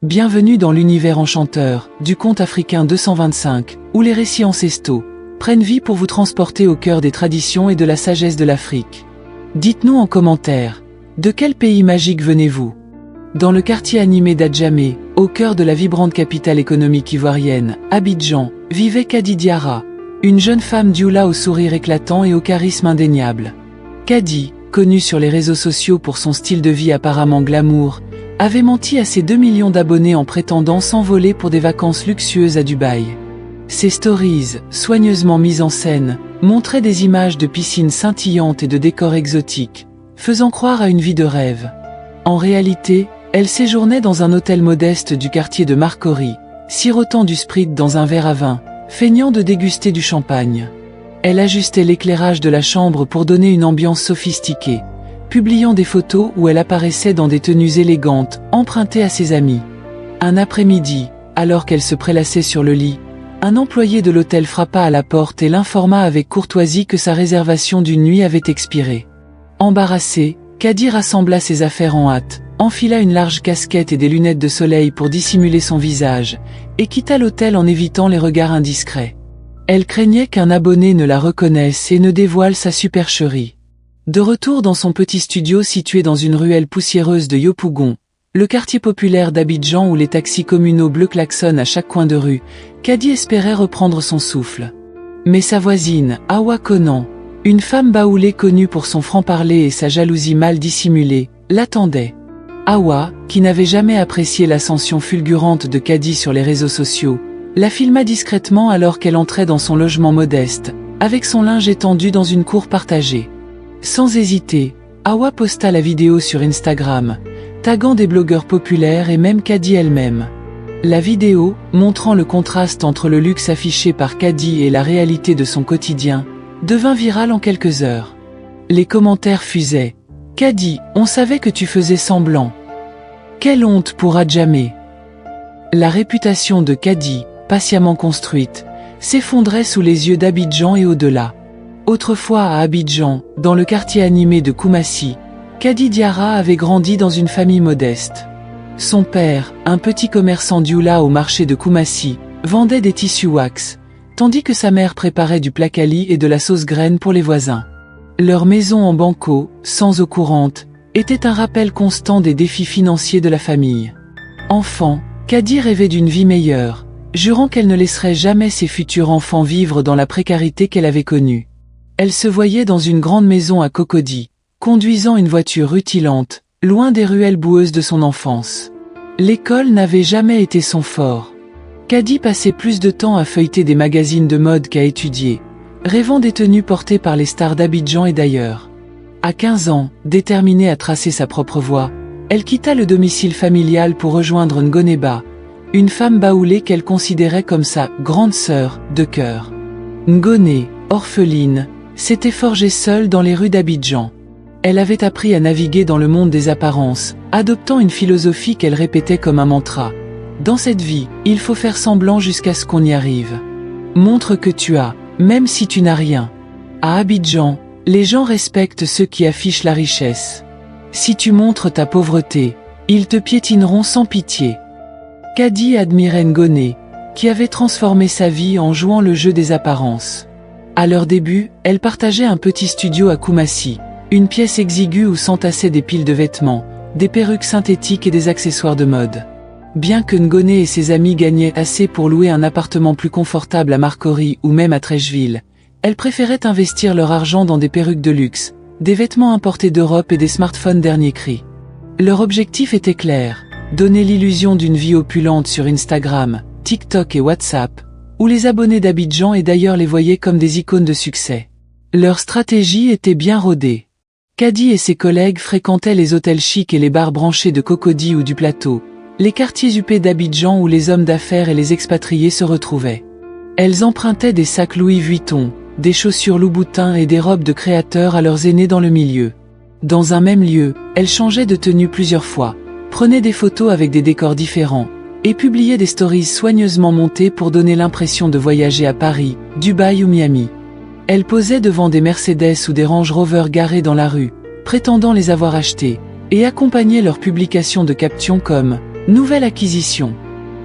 Bienvenue dans l'univers enchanteur du conte africain 225, où les récits ancestraux prennent vie pour vous transporter au cœur des traditions et de la sagesse de l'Afrique. Dites-nous en commentaire, de quel pays magique venez-vous? Dans le quartier animé d'Adjamé, au cœur de la vibrante capitale économique ivoirienne, Abidjan, vivait Kadi Diarra, une jeune femme dioula au sourire éclatant et au charisme indéniable. Kadi, connue sur les réseaux sociaux pour son style de vie apparemment glamour, avait menti à ses 2 millions d'abonnés en prétendant s'envoler pour des vacances luxueuses à Dubaï. Ses stories, soigneusement mises en scène, montraient des images de piscines scintillantes et de décors exotiques, faisant croire à une vie de rêve. En réalité, elle séjournait dans un hôtel modeste du quartier de Marcory, sirotant du Sprite dans un verre à vin, feignant de déguster du champagne. Elle ajustait l'éclairage de la chambre pour donner une ambiance sophistiquée, publiant des photos où elle apparaissait dans des tenues élégantes, empruntées à ses amis. Un après-midi, alors qu'elle se prélassait sur le lit, un employé de l'hôtel frappa à la porte et l'informa avec courtoisie que sa réservation d'une nuit avait expiré. Embarrassée, Kadi rassembla ses affaires en hâte, enfila une large casquette et des lunettes de soleil pour dissimuler son visage, et quitta l'hôtel en évitant les regards indiscrets. Elle craignait qu'un abonné ne la reconnaisse et ne dévoile sa supercherie. De retour dans son petit studio situé dans une ruelle poussiéreuse de Yopougon, le quartier populaire d'Abidjan où les taxis communaux bleus klaxonnent à chaque coin de rue, Kadi espérait reprendre son souffle. Mais sa voisine, Awa Konan, une femme baoulée connue pour son franc-parler et sa jalousie mal dissimulée, l'attendait. Awa, qui n'avait jamais apprécié l'ascension fulgurante de Kadi sur les réseaux sociaux, la filma discrètement alors qu'elle entrait dans son logement modeste, avec son linge étendu dans une cour partagée. Sans hésiter, Awa posta la vidéo sur Instagram, taguant des blogueurs populaires et même Kadi elle-même. La vidéo, montrant le contraste entre le luxe affiché par Kadi et la réalité de son quotidien, devint virale en quelques heures. Les commentaires fusaient. « Kadi, on savait que tu faisais semblant. Quelle honte pour Adjamé !» La réputation de Kadi, patiemment construite, s'effondrait sous les yeux d'Abidjan et au-delà. Autrefois à Abidjan, dans le quartier animé de Koumassi, Kadi Diarra avait grandi dans une famille modeste. Son père, un petit commerçant dioula au marché de Koumassi, vendait des tissus wax, tandis que sa mère préparait du plakali et de la sauce graine pour les voisins. Leur maison en banco, sans eau courante, était un rappel constant des défis financiers de la famille. Enfant, Kadi rêvait d'une vie meilleure, jurant qu'elle ne laisserait jamais ses futurs enfants vivre dans la précarité qu'elle avait connue. Elle se voyait dans une grande maison à Cocody, conduisant une voiture rutilante, loin des ruelles boueuses de son enfance. L'école n'avait jamais été son fort. Kadi passait plus de temps à feuilleter des magazines de mode qu'à étudier, rêvant des tenues portées par les stars d'Abidjan et d'ailleurs. À 15 ans, déterminée à tracer sa propre voie, elle quitta le domicile familial pour rejoindre Ngoneba, une femme baoulée qu'elle considérait comme sa « grande sœur » de cœur. Ngoné, orpheline, s'était forgée seule dans les rues d'Abidjan. Elle avait appris à naviguer dans le monde des apparences, adoptant une philosophie qu'elle répétait comme un mantra. Dans cette vie, il faut faire semblant jusqu'à ce qu'on y arrive. Montre que tu as, même si tu n'as rien. À Abidjan, les gens respectent ceux qui affichent la richesse. Si tu montres ta pauvreté, ils te piétineront sans pitié. Kadi admirait Ngoné, qui avait transformé sa vie en jouant le jeu des apparences. À leur début, elle partageait un petit studio à Koumassi, une pièce exiguë où s'entassaient des piles de vêtements, des perruques synthétiques et des accessoires de mode. Bien que Ngoné et ses amis gagnaient assez pour louer un appartement plus confortable à Marcory ou même à Trècheville, elles préféraient investir leur argent dans des perruques de luxe, des vêtements importés d'Europe et des smartphones dernier cri. Leur objectif était clair, donner l'illusion d'une vie opulente sur Instagram, TikTok et WhatsApp, où les abonnés d'Abidjan et d'ailleurs les voyaient comme des icônes de succès. Leur stratégie était bien rodée. Kadi et ses collègues fréquentaient les hôtels chics et les bars branchés de Cocody ou du Plateau, les quartiers huppés d'Abidjan où les hommes d'affaires et les expatriés se retrouvaient. Elles empruntaient des sacs Louis Vuitton, des chaussures Louboutin et des robes de créateurs à leurs aînés dans le milieu. Dans un même lieu, elles changeaient de tenue plusieurs fois, prenaient des photos avec des décors différents, et publiaient des stories soigneusement montées pour donner l'impression de voyager à Paris, Dubaï ou Miami. Elles posaient devant des Mercedes ou des Range Rover garés dans la rue, prétendant les avoir achetés, et accompagnaient leurs publications de captions comme Nouvelle acquisition.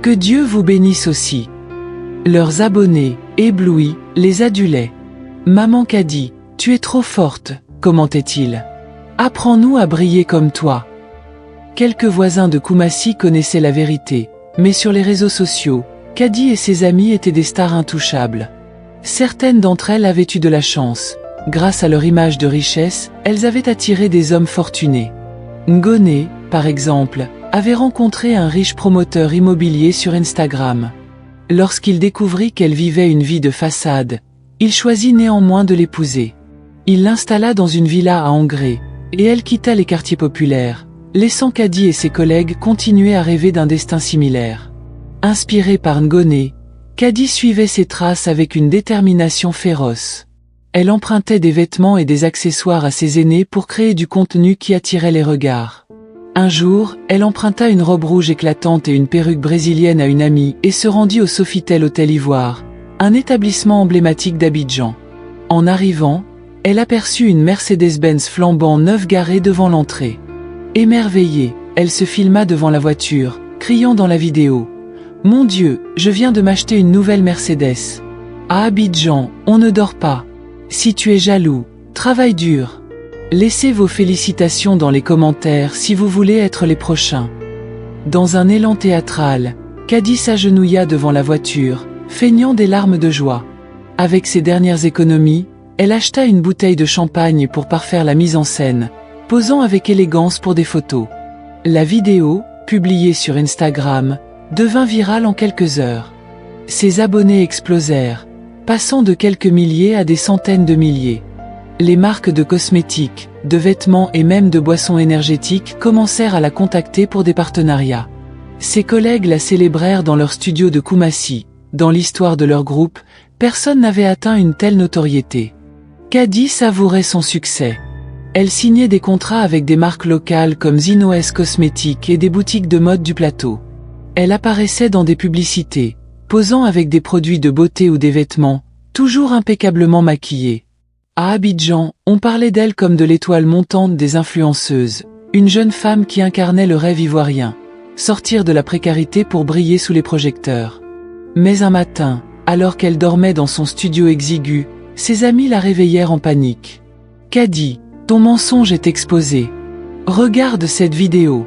Que Dieu vous bénisse aussi. Leurs abonnés, éblouis, les adulaient. Maman Kadi, tu es trop forte, commentait-il. Apprends-nous à briller comme toi. Quelques voisins de Koumassi connaissaient la vérité, mais sur les réseaux sociaux, Kadi et ses amis étaient des stars intouchables. Certaines d'entre elles avaient eu de la chance. Grâce à leur image de richesse, elles avaient attiré des hommes fortunés. Ngoné, par exemple, avait rencontré un riche promoteur immobilier sur Instagram. Lorsqu'il découvrit qu'elle vivait une vie de façade, il choisit néanmoins de l'épouser. Il l'installa dans une villa à Angré, et elle quitta les quartiers populaires, laissant Kadi et ses collègues continuer à rêver d'un destin similaire. Inspirée par Ngoné, Kadi suivait ses traces avec une détermination féroce. Elle empruntait des vêtements et des accessoires à ses aînés pour créer du contenu qui attirait les regards. Un jour, elle emprunta une robe rouge éclatante et une perruque brésilienne à une amie et se rendit au Sofitel Hôtel Ivoire, un établissement emblématique d'Abidjan. En arrivant, elle aperçut une Mercedes-Benz flambant neuve garée devant l'entrée. Émerveillée, elle se filma devant la voiture, criant dans la vidéo « Mon Dieu, je viens de m'acheter une nouvelle Mercedes. À Abidjan, on ne dort pas. Si tu es jaloux, travaille dur. Laissez vos félicitations dans les commentaires si vous voulez être les prochains. » Dans un élan théâtral, Kadi s'agenouilla devant la voiture, feignant des larmes de joie. Avec ses dernières économies, elle acheta une bouteille de champagne pour parfaire la mise en scène, posant avec élégance pour des photos. La vidéo, publiée sur Instagram, devint virale en quelques heures. Ses abonnés explosèrent, passant de quelques milliers à des centaines de milliers. Les marques de cosmétiques, de vêtements et même de boissons énergétiques commencèrent à la contacter pour des partenariats. Ses collègues la célébrèrent dans leur studio de Koumassi. Dans l'histoire de leur groupe, personne n'avait atteint une telle notoriété. Kadi savourait son succès. Elle signait des contrats avec des marques locales comme Zinoes Cosmétiques et des boutiques de mode du plateau. Elle apparaissait dans des publicités, posant avec des produits de beauté ou des vêtements, toujours impeccablement maquillés. À Abidjan, on parlait d'elle comme de l'étoile montante des influenceuses, une jeune femme qui incarnait le rêve ivoirien, sortir de la précarité pour briller sous les projecteurs. Mais un matin, alors qu'elle dormait dans son studio exigu, ses amis la réveillèrent en panique. « Kadi, ton mensonge est exposé. Regarde cette vidéo. »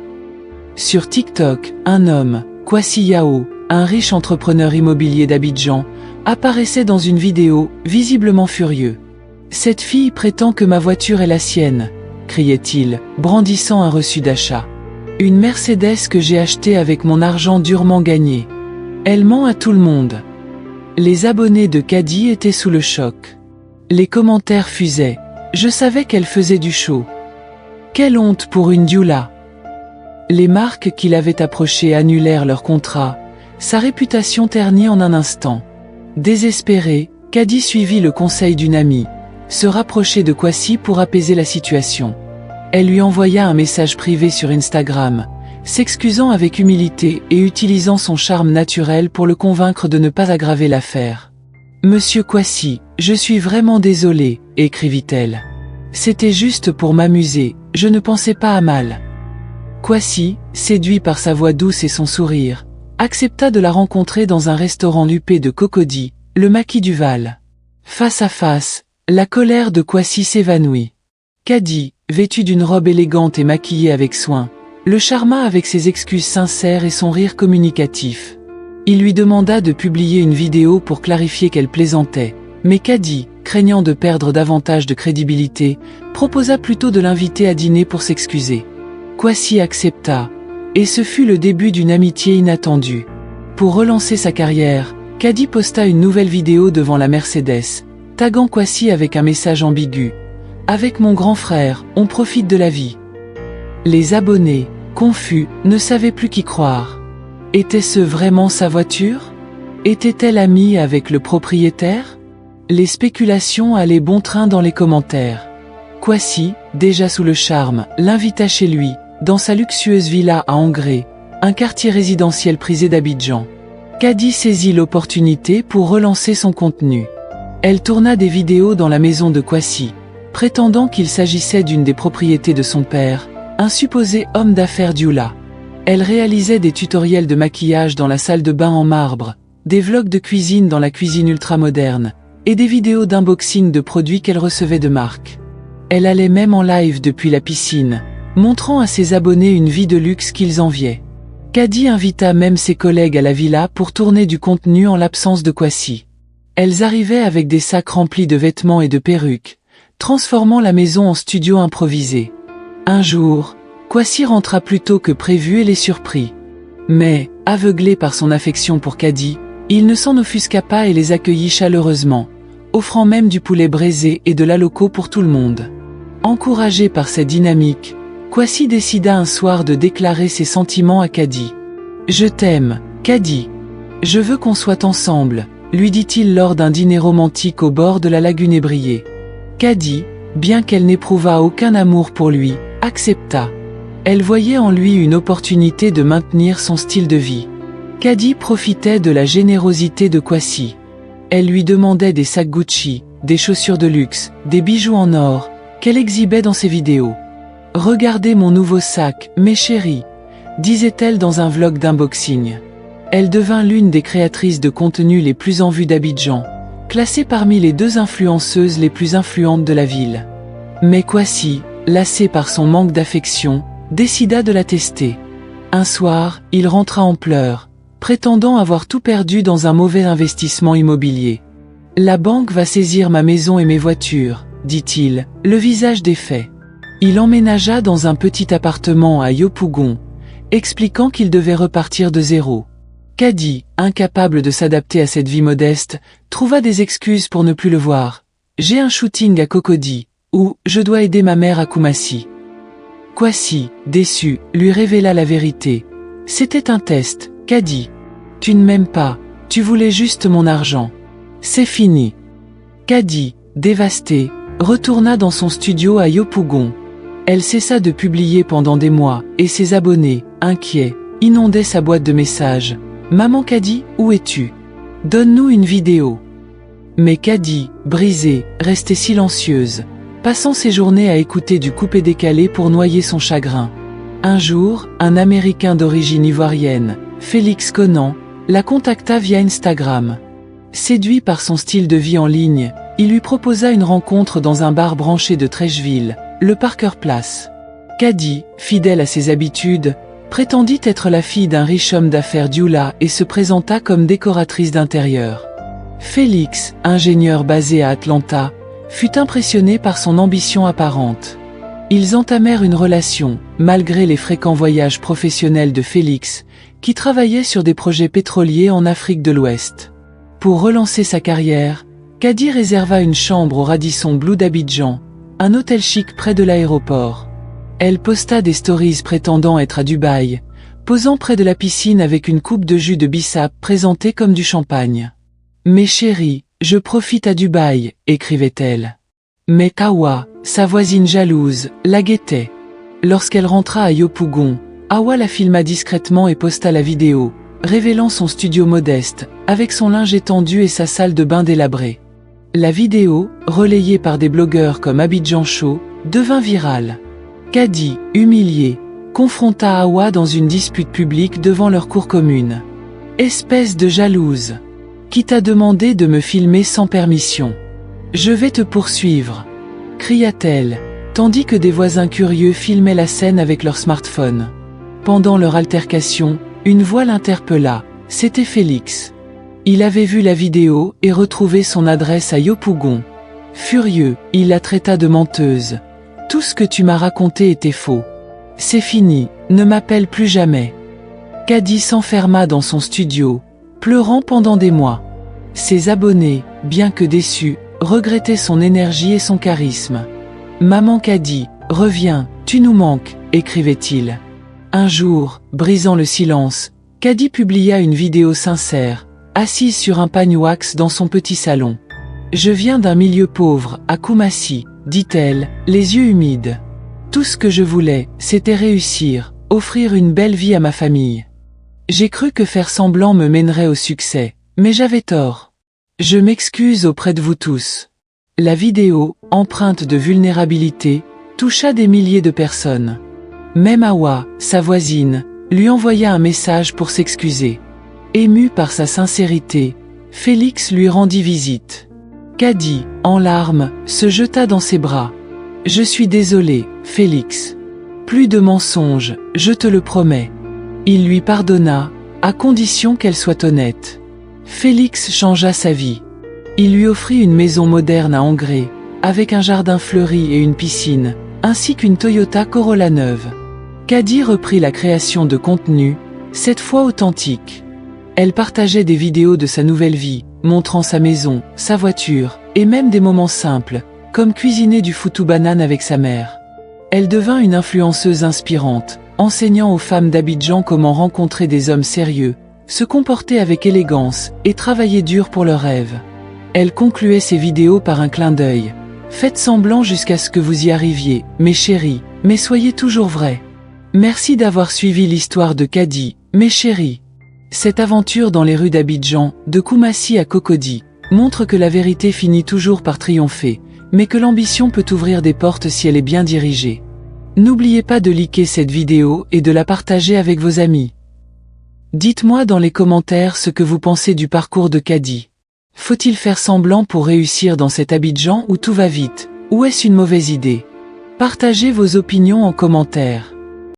Sur TikTok, un homme, Kwasi Yao, un riche entrepreneur immobilier d'Abidjan, apparaissait dans une vidéo, visiblement furieux. « Cette fille prétend que ma voiture est la sienne », criait-il, brandissant un reçu d'achat. « Une Mercedes que j'ai achetée avec mon argent durement gagné. Elle ment à tout le monde. » Les abonnés de Kadi étaient sous le choc. Les commentaires fusaient. « Je savais qu'elle faisait du show. Quelle honte pour une Dioula !» Les marques qui l'avaient approchée annulèrent leur contrat, sa réputation ternie en un instant. Désespérée, Kadi suivit le conseil d'une amie, se rapprocher de Kwasi pour apaiser la situation. Elle lui envoya un message privé sur Instagram, s'excusant avec humilité et utilisant son charme naturel pour le convaincre de ne pas aggraver l'affaire. « Monsieur Kwasi, je suis vraiment désolée, » écrivit-elle. « C'était juste pour m'amuser, je ne pensais pas à mal. » Kwasi, séduit par sa voix douce et son sourire, accepta de la rencontrer dans un restaurant huppé de Cocody, le Maquis du Val. Face à face, la colère de Kwasi s'évanouit. Kadi, vêtue d'une robe élégante et maquillée avec soin, le charma avec ses excuses sincères et son rire communicatif. Il lui demanda de publier une vidéo pour clarifier qu'elle plaisantait, mais Kadi, craignant de perdre davantage de crédibilité, proposa plutôt de l'inviter à dîner pour s'excuser. Kwasi accepta, et ce fut le début d'une amitié inattendue. Pour relancer sa carrière, Kadi posta une nouvelle vidéo devant la Mercedes, taguant Kwasi avec un message ambigu. « Avec mon grand frère, on profite de la vie. » Les abonnés, confus, ne savaient plus qui croire. Était-ce vraiment sa voiture? Était-elle amie avec le propriétaire? Les spéculations allaient bon train dans les commentaires. Kwasi, déjà sous le charme, l'invita chez lui, dans sa luxueuse villa à Angré, un quartier résidentiel prisé d'Abidjan. Kadi saisit l'opportunité pour relancer son contenu. Elle tourna des vidéos dans la maison de Kwasi, prétendant qu'il s'agissait d'une des propriétés de son père, un supposé homme d'affaires Dioula. Elle réalisait des tutoriels de maquillage dans la salle de bain en marbre, des vlogs de cuisine dans la cuisine ultramoderne, et des vidéos d'unboxing de produits qu'elle recevait de marques. Elle allait même en live depuis la piscine, montrant à ses abonnés une vie de luxe qu'ils enviaient. Caddy invita même ses collègues à la villa pour tourner du contenu en l'absence de Kwasi. Elles arrivaient avec des sacs remplis de vêtements et de perruques, transformant la maison en studio improvisé. Un jour, Kwasi rentra plus tôt que prévu et les surprit. Mais, aveuglé par son affection pour Caddy, il ne s'en offusqua pas et les accueillit chaleureusement, offrant même du poulet braisé et de la loco pour tout le monde. Encouragé par cette dynamique, Kwasi décida un soir de déclarer ses sentiments à Caddy. « Je t'aime, Caddy. Je veux qu'on soit ensemble », lui dit-il lors d'un dîner romantique au bord de la lagune ébriée. Caddy, bien qu'elle n'éprouvât aucun amour pour lui, accepta. Elle voyait en lui une opportunité de maintenir son style de vie. Caddy profitait de la générosité de Kwasi. Elle lui demandait des sacs Gucci, des chaussures de luxe, des bijoux en or, qu'elle exhibait dans ses vidéos. « Regardez mon nouveau sac, mes chéris », disait-elle dans un vlog d'unboxing. Elle devint l'une des créatrices de contenu les plus en vue d'Abidjan, classée parmi les 2 influenceuses les plus influentes de la ville. Mais Kwasi, lassé par son manque d'affection, décida de la tester. Un soir, il rentra en pleurs, prétendant avoir tout perdu dans un mauvais investissement immobilier. « La banque va saisir ma maison et mes voitures », dit-il, le visage défait. Il emménagea dans un petit appartement à Yopougon, expliquant qu'il devait repartir de zéro. Caddy, incapable de s'adapter à cette vie modeste, trouva des excuses pour ne plus le voir. « J'ai un shooting à Cocody » ou « Je dois aider ma mère à Koumassi ». Kwasi, déçu, lui révéla la vérité. « C'était un test, Caddy. Tu ne m'aimes pas, tu voulais juste mon argent. C'est fini. » Caddy, dévastée, retourna dans son studio à Yopougon. Elle cessa de publier pendant des mois, et ses abonnés, inquiets, inondaient sa boîte de messages. « Maman Caddy, où es-tu? Donne-nous une vidéo. » Mais Caddy, brisée, restait silencieuse, passant ses journées à écouter du coupé-décalé pour noyer son chagrin. Un jour, un Américain d'origine ivoirienne, Félix Conan, la contacta via Instagram. Séduit par son style de vie en ligne, il lui proposa une rencontre dans un bar branché de Trècheville, le Parker Place. Caddy, fidèle à ses habitudes, prétendit être la fille d'un riche homme d'affaires d'Youla et se présenta comme décoratrice d'intérieur. Félix, ingénieur basé à Atlanta, fut impressionné par son ambition apparente. Ils entamèrent une relation, malgré les fréquents voyages professionnels de Félix, qui travaillait sur des projets pétroliers en Afrique de l'Ouest. Pour relancer sa carrière, Caddy réserva une chambre au Radisson Blu d'Abidjan, un hôtel chic près de l'aéroport. Elle posta des stories prétendant être à Dubaï, posant près de la piscine avec une coupe de jus de bissap présentée comme du champagne. « Mes chéris, je profite à Dubaï », écrivait-elle. Mais Awa, sa voisine jalouse, la guettait. Lorsqu'elle rentra à Yopougon, Awa la filma discrètement et posta la vidéo, révélant son studio modeste, avec son linge étendu et sa salle de bain délabrée. La vidéo, relayée par des blogueurs comme Abidjan Show, devint virale. Caddy, humilié, confronta Awa dans une dispute publique devant leur cour commune. « Espèce de jalouse! Qui t'a demandé de me filmer sans permission? Je vais te poursuivre !» cria-t-elle, tandis que des voisins curieux filmaient la scène avec leur smartphone. Pendant leur altercation, une voix l'interpella, c'était Félix. Il avait vu la vidéo et retrouvé son adresse à Yopougon. Furieux, il la traita de menteuse. « Tout ce que tu m'as raconté était faux. C'est fini, ne m'appelle plus jamais. » Caddy s'enferma dans son studio, pleurant pendant des mois. Ses abonnés, bien que déçus, regrettaient son énergie et son charisme. « Maman Caddy, reviens, tu nous manques », écrivait-il. Un jour, brisant le silence, Caddy publia une vidéo sincère, assise sur un pagne wax dans son petit salon. « Je viens d'un milieu pauvre, à Koumassi », dit-elle, les yeux humides. « Tout ce que je voulais, c'était réussir, offrir une belle vie à ma famille. J'ai cru que faire semblant me mènerait au succès, mais j'avais tort. Je m'excuse auprès de vous tous. » La vidéo, empreinte de vulnérabilité, toucha des milliers de personnes. Même Awa, sa voisine, lui envoya un message pour s'excuser. Ému par sa sincérité, Félix lui rendit visite. Caddy, en larmes, se jeta dans ses bras. « Je suis désolé, Félix. Plus de mensonges, je te le promets. » Il lui pardonna, à condition qu'elle soit honnête. Félix changea sa vie. Il lui offrit une maison moderne à Angré, avec un jardin fleuri et une piscine, ainsi qu'une Toyota Corolla neuve. Caddy reprit la création de contenu, cette fois authentique. Elle partageait des vidéos de sa nouvelle vie, montrant sa maison, sa voiture, et même des moments simples, comme cuisiner du foutou banane avec sa mère. Elle devint une influenceuse inspirante, enseignant aux femmes d'Abidjan comment rencontrer des hommes sérieux, se comporter avec élégance et travailler dur pour leurs rêves. Elle concluait ses vidéos par un clin d'œil. « Faites semblant jusqu'à ce que vous y arriviez, mes chéris, mais soyez toujours vrais. Merci d'avoir suivi l'histoire de Caddy, mes chéris. » Cette aventure dans les rues d'Abidjan, de Koumassi à Cocody, montre que la vérité finit toujours par triompher, mais que l'ambition peut ouvrir des portes si elle est bien dirigée. N'oubliez pas de liker cette vidéo et de la partager avec vos amis. Dites-moi dans les commentaires ce que vous pensez du parcours de Caddy. Faut-il faire semblant pour réussir dans cet Abidjan où tout va vite, ou est-ce une mauvaise idée? Partagez vos opinions en commentaire.